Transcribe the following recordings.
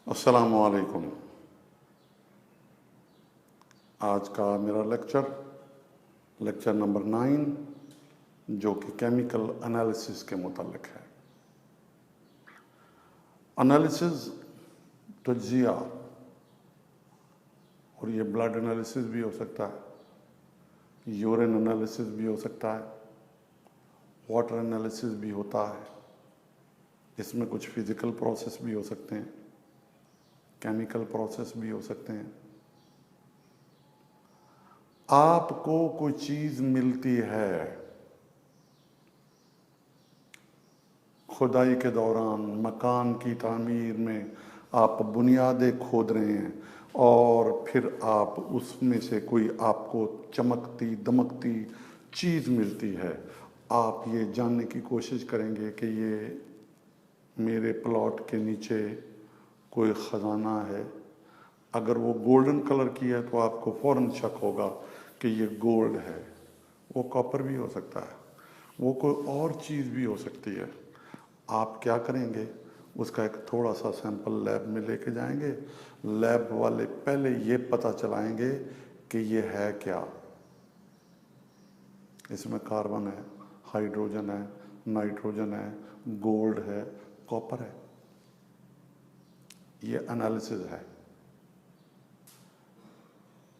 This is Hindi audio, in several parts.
अस्सलामु अलैकुम। आज का मेरा लेक्चर नंबर 9 जो कि केमिकल एनालिसिस के मुतालिक है। एनालिसिस तज्जिया, और ये ब्लड एनालिसिस भी हो सकता है, यूरिन एनालिसिस भी हो सकता है, वाटर एनालिसिस भी होता है। इसमें कुछ फिज़िकल प्रोसेस भी हो सकते हैं, केमिकल प्रोसेस भी हो सकते हैं। आपको कोई चीज़ मिलती है, खुदाई के दौरान मकान की तामीर में आप बुनियादें खोद रहे हैं और फिर आप उसमें से कोई आपको चमकती दमकती चीज़ मिलती है। आप ये जानने की कोशिश करेंगे कि ये मेरे प्लॉट के नीचे कोई ख़जाना है। अगर वो गोल्डन कलर की है तो आपको फ़ौरन शक होगा कि ये गोल्ड है। वो कॉपर भी हो सकता है, वो कोई और चीज़ भी हो सकती है। आप क्या करेंगे, उसका एक थोड़ा सा सैंपल लैब में लेके जाएंगे। लैब वाले पहले ये पता चलाएंगे कि ये है क्या। इसमें कार्बन है, हाइड्रोजन है, नाइट्रोजन है, गोल्ड है, कॉपर है। ये एनालिसिस है।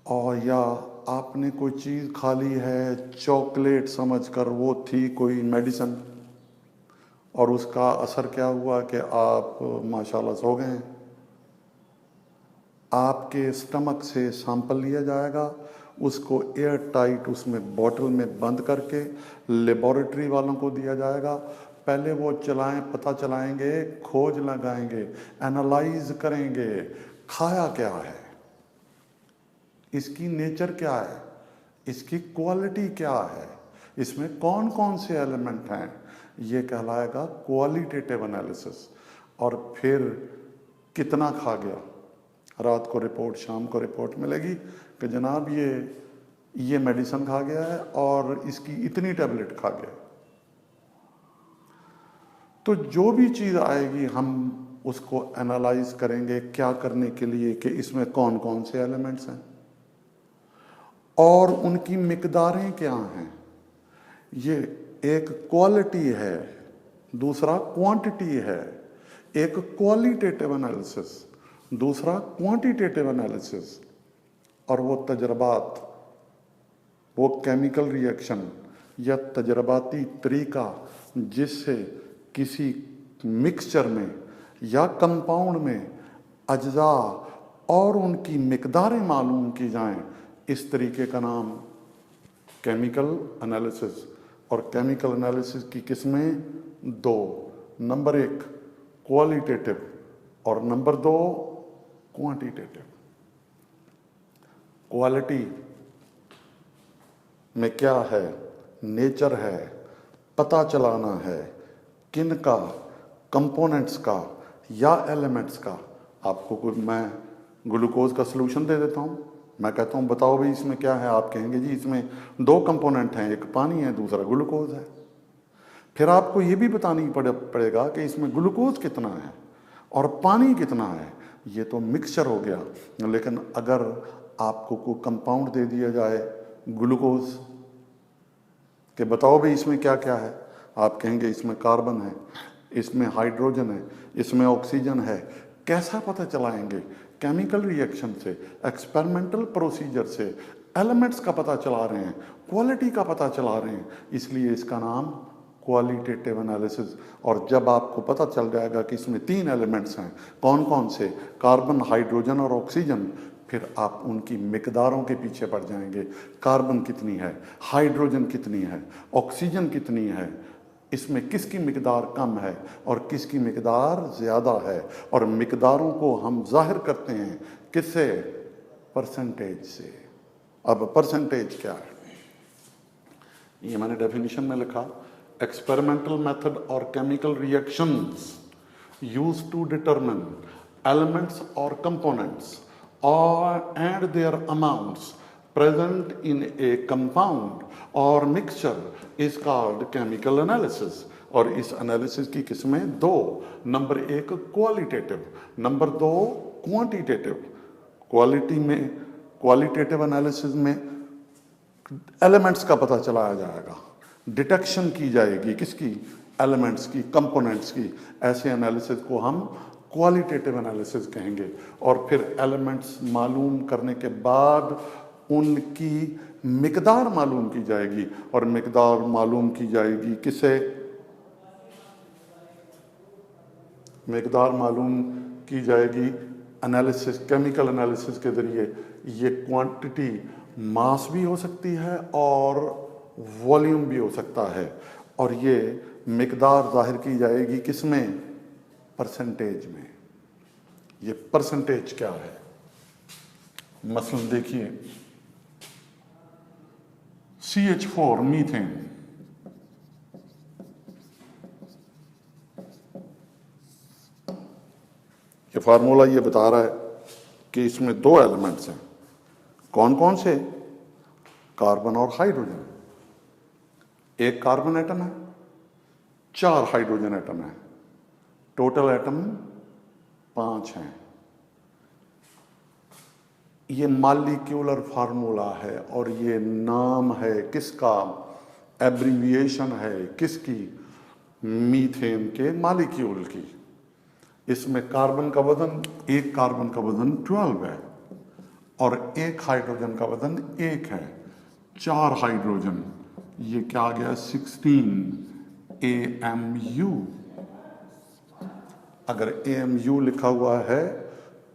और या आपने कोई चीज़ खा ली है चॉकलेट समझकर, वो थी कोई मेडिसिन, और उसका असर क्या हुआ कि आप माशाल्लाह सो गए हैं। आपके स्टमक से सैंपल लिया जाएगा, उसको एयर टाइट उसमें बॉटल में बंद करके लेबोरेटरी वालों को दिया जाएगा। पहले वो पता चलाएंगे, खोज लगाएंगे, एनालाइज करेंगे खाया क्या है, इसकी नेचर क्या है, इसकी क्वालिटी क्या है, इसमें कौन कौन से एलिमेंट हैं। ये कहलाएगा क्वालिटेटिव एनालिसिस। और फिर कितना खा गया, रात को रिपोर्ट, शाम को रिपोर्ट मिलेगी कि जनाब ये मेडिसिन खा गया है और इसकी इतनी टैबलेट खा गया। तो जो भी चीज़ आएगी हम उसको एनालाइज करेंगे, क्या करने के लिए कि इसमें कौन कौन से एलिमेंट्स हैं और उनकी मिकदारें क्या हैं। ये एक क्वालिटी है, दूसरा क्वांटिटी है। एक क्वालिटेटिव एनालिसिस, दूसरा क्वांटिटेटिव एनालिसिस। और वो तजर्बात, वो केमिकल रिएक्शन या तजर्बाती तरीका जिससे किसी मिक्सचर में या कंपाउंड में अज्जा और उनकी मिकदारें मालूम की जाएं, इस तरीके का नाम केमिकल एनालिसिस। और केमिकल एनालिसिस की किस्में दो, नंबर 1 क्वालिटेटिव और नंबर 2 क्वांटिटेटिव। क्वालिटी में क्या है, नेचर है, पता चलाना है किन का, कंपोनेंट्स का या एलिमेंट्स का। आपको कुछ मैं ग्लूकोज का सलूशन दे देता हूँ, मैं कहता हूँ बताओ भाई इसमें क्या है, आप कहेंगे जी इसमें 2 कंपोनेंट हैं, एक पानी है दूसरा ग्लूकोज है। फिर आपको ये भी बतानी पड़ेगा कि इसमें ग्लूकोज कितना है और पानी कितना है। ये तो मिक्सचर हो गया। लेकिन अगर आपको कोई कंपाउंड दे दिया जाए ग्लूकोज कि बताओ भाई इसमें क्या क्या है, आप कहेंगे इसमें कार्बन है, इसमें हाइड्रोजन है, इसमें ऑक्सीजन है। कैसा पता चलाएंगे? केमिकल रिएक्शन से, एक्सपेरिमेंटल प्रोसीजर से एलिमेंट्स का पता चला रहे हैं, क्वालिटी का पता चला रहे हैं, इसलिए इसका नाम क्वालिटेटिव एनालिसिस। और जब आपको पता चल जाएगा कि इसमें 3 एलिमेंट्स हैं, कौन कौन से, कार्बन, हाइड्रोजन और ऑक्सीजन, फिर आप उनकी मिकदारों के पीछे पड़ जाएंगे। कार्बन कितनी है, हाइड्रोजन कितनी है, ऑक्सीजन कितनी है, इसमें किसकी मिकदार कम है और किसकी मिकदार ज़्यादा है। और मिकदारों को हम जाहिर करते हैं किससे, परसेंटेज से। अब परसेंटेज क्या है, ये मैंने डेफिनेशन में लिखा, एक्सपेरिमेंटल मेथड और chemical reactions used to determine elements और कंपोनेंट्स और and their amounts present in a compound or mixture is called chemical analysis। और इस एनालिसिस की किस्में दो, नंबर एक क्वालिटेटिव, नंबर दो क्वांटिटेटिव। क्वालिटेटिव एनालिसिस में एलिमेंट्स का पता चलाया जाएगा, डिटेक्शन की जाएगी, किसकी? एलिमेंट्स की, कंपोनेंट्स की। ऐसे एनालिसिस को हम क्वालिटेटिव एनालिसिस कहेंगे। और फिर एलिमेंट्स मालूम करने के बाद उनकी मिकदार मालूम की जाएगी, और मिकदार मालूम की जाएगी किसे? मिकदार मालूम की जाएगी एनालिसिस, केमिकल एनालिसिस के जरिए। ये क्वांटिटी मास भी हो सकती है और वॉल्यूम भी हो सकता है, और ये मिकदार जाहिर की जाएगी किसमें? परसेंटेज में। ये परसेंटेज क्या है? मसलन देखिए, CH4 मीथेन, ये फार्मूला ये बता रहा है कि इसमें दो एलिमेंट्स हैं। कौन कौन से? कार्बन और हाइड्रोजन। एक कार्बन एटम है, 4 हाइड्रोजन एटम है, टोटल एटम 5 हैं। ये मॉलिक्यूलर फार्मूला है, और ये नाम है किसका? एब्रीविएशन है किसकी? मीथेन के मॉलिक्यूल की। इसमें कार्बन का वजन, एक कार्बन का वजन 12 है, और एक हाइड्रोजन का वजन 1 है। 4 हाइड्रोजन, ये क्या आ गया? 16 AMU। अगर AMU लिखा हुआ है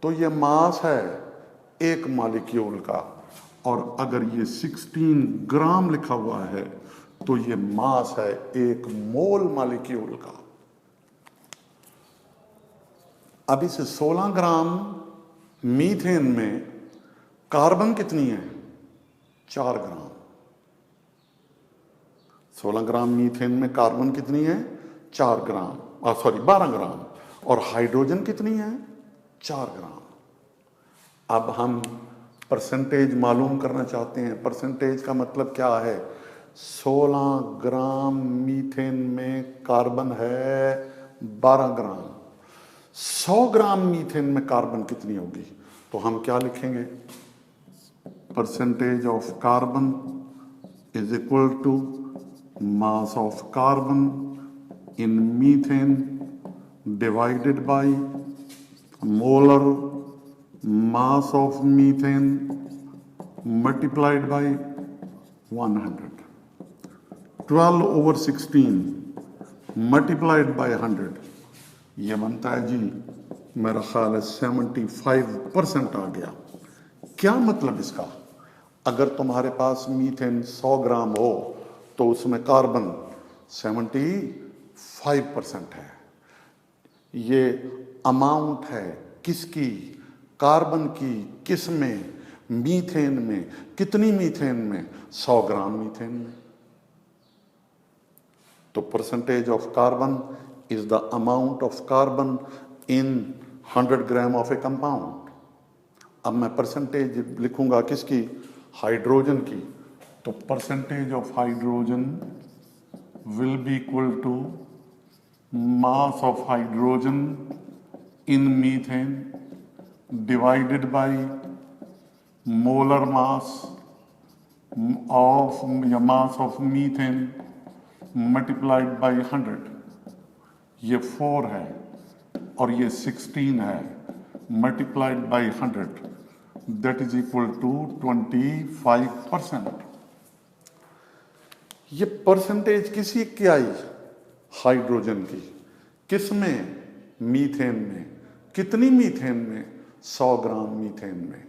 तो ये मास है एक मॉलिक्यूल का, और अगर ये 16 ग्राम लिखा हुआ है तो ये मास है एक मोल मॉलिक्यूल का। अब इस 16 ग्राम मीथेन में कार्बन कितनी है? 4 ग्राम। 16 ग्राम मीथेन में कार्बन कितनी है? 4 ग्राम, 12 ग्राम। और हाइड्रोजन कितनी है? 4 ग्राम। अब हम परसेंटेज मालूम करना चाहते हैं। परसेंटेज का मतलब क्या है? 16 ग्राम मीथेन में कार्बन है 12 ग्राम। 100 ग्राम मीथेन में कार्बन कितनी होगी? तो हम क्या लिखेंगे? Percentage of carbon is equal to mass of carbon in methane divided by molar mass of methane multiplied by 100। 12/16 multiplied by 100, ये बनता है जी मेरा ख्याल है 75% आ गया। क्या मतलब इसका? अगर तुम्हारे पास मीथेन 100 ग्राम हो तो उसमें कार्बन 75% है। ये अमाउंट है किसकी? कार्बन की। किस में? मीथेन में। कितनी मीथेन में? 100 ग्राम मीथेन में। तो percentage of carbon is the amount of carbon in 100 gram of a compound. अब मैं परसेंटेज लिखूंगा किसकी? हाइड्रोजन की। तो percentage of hydrogen will be equal to mass of hydrogen in methane divided by molar mass of methane multiplied by 100। ये 4 है और ये 16 है, multiplied by 100, that is equal to 25%। ये परसेंटेज किसी की आई? हाइड्रोजन की। किस में? मीथेन में। कितनी मीथेन में? 100 ग्राम मीथेन में।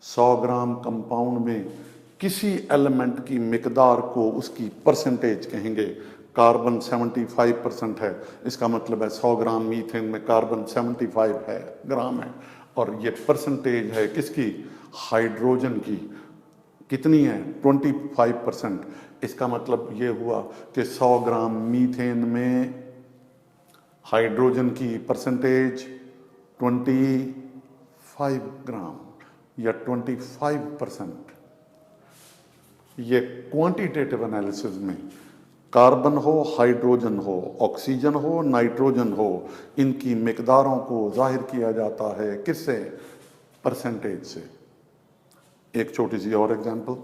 100 ग्राम कंपाउंड में किसी एलिमेंट की मिकदार को उसकी परसेंटेज कहेंगे। कार्बन 75% है, इसका मतलब है 100 ग्राम मीथेन में कार्बन 75 है ग्राम है, और ये परसेंटेज है किसकी? हाइड्रोजन की। कितनी है? 25%। इसका मतलब ये हुआ कि 100 ग्राम मीथेन में हाइड्रोजन की परसेंटेज 25 ग्राम या 25%। ये क्वांटिटेटिव एनालिसिस में कार्बन हो, हाइड्रोजन हो, ऑक्सीजन हो, नाइट्रोजन हो, इनकी मिकदारों को जाहिर किया जाता है किससे? परसेंटेज से। एक छोटी सी और एग्जांपल,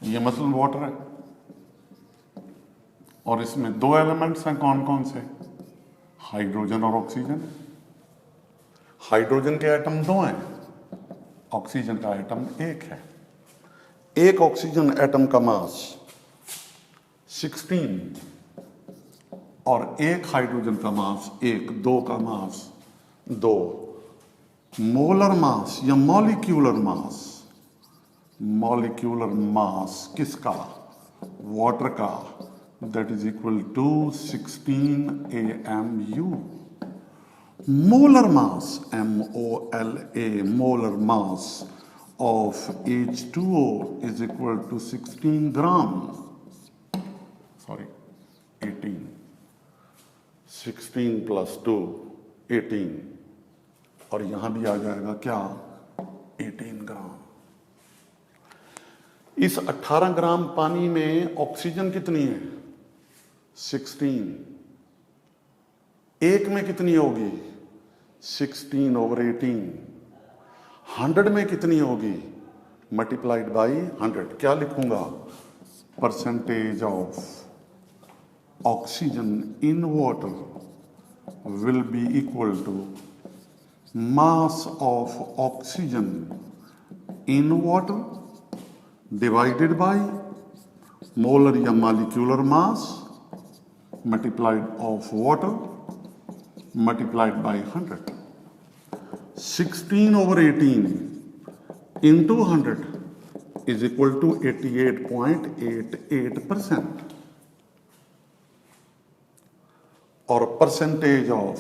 ये मसलन वाटर है और इसमें दो एलिमेंट्स हैं, कौन कौन से? हाइड्रोजन और ऑक्सीजन। हाइड्रोजन के एटम दो हैं, ऑक्सीजन का एटम एक है। एक ऑक्सीजन एटम का मास 16 और एक हाइड्रोजन का मास 1, दो का मास 2। मोलर मास या मॉलिक्यूलर मास किसका? वाटर का, that is equal to 16 AMU। Molar mass, MOLA, molar mass of H2O is equal to 16 gram, sorry 18, 16 plus 2 18, और यहां भी आ जाएगा क्या? 18 ग्राम। इस 18 ग्राम पानी में ऑक्सीजन कितनी है? 16। एक में कितनी होगी? 16/18। 100 में कितनी होगी? Multiplied by 100। क्या लिखूंगा? Percentage of oxygen in water will be equal to mass of oxygen in water divided by molar या molecular mass multiplied of water multiplied by 100। 16/18 into 100 is equal to 88.88%। और percentage of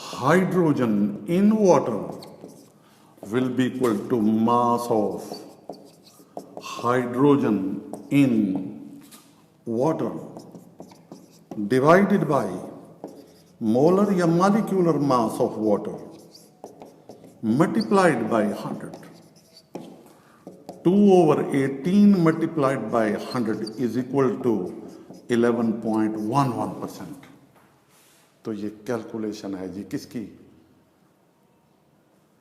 hydrogen in water will be equal to mass of hydrogen in water divided by molar या molecular mass of water multiplied by 100। 2/18 multiplied by 100 is equal to 11.11%। तो ये कैलकुलेशन है जी किसकी?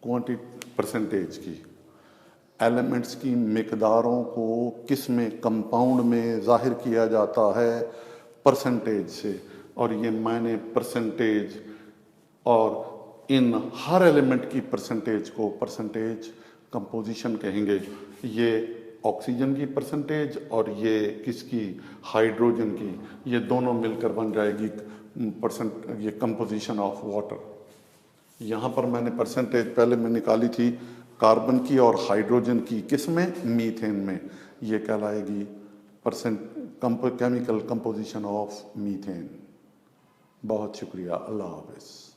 परसेंटेज की। एलिमेंट्स की मिकदारों को किस में, कंपाउंड में जाहिर किया जाता है? परसेंटेज से। और ये मैंने परसेंटेज और इन हर एलिमेंट की परसेंटेज को परसेंटेज कंपोजिशन कहेंगे। ये ऑक्सीजन की परसेंटेज और ये किसकी? हाइड्रोजन की। ये दोनों मिलकर बन जाएगी ये कंपोजिशन ऑफ वाटर। यहाँ पर मैंने परसेंटेज पहले मैं निकाली थी कार्बन की और हाइड्रोजन की, किस में? मीथेन में। ये कहलाएगी केमिकल कंपोजिशन ऑफ मीथेन। बहुत शुक्रिया, अल्लाह हाफ़िज़।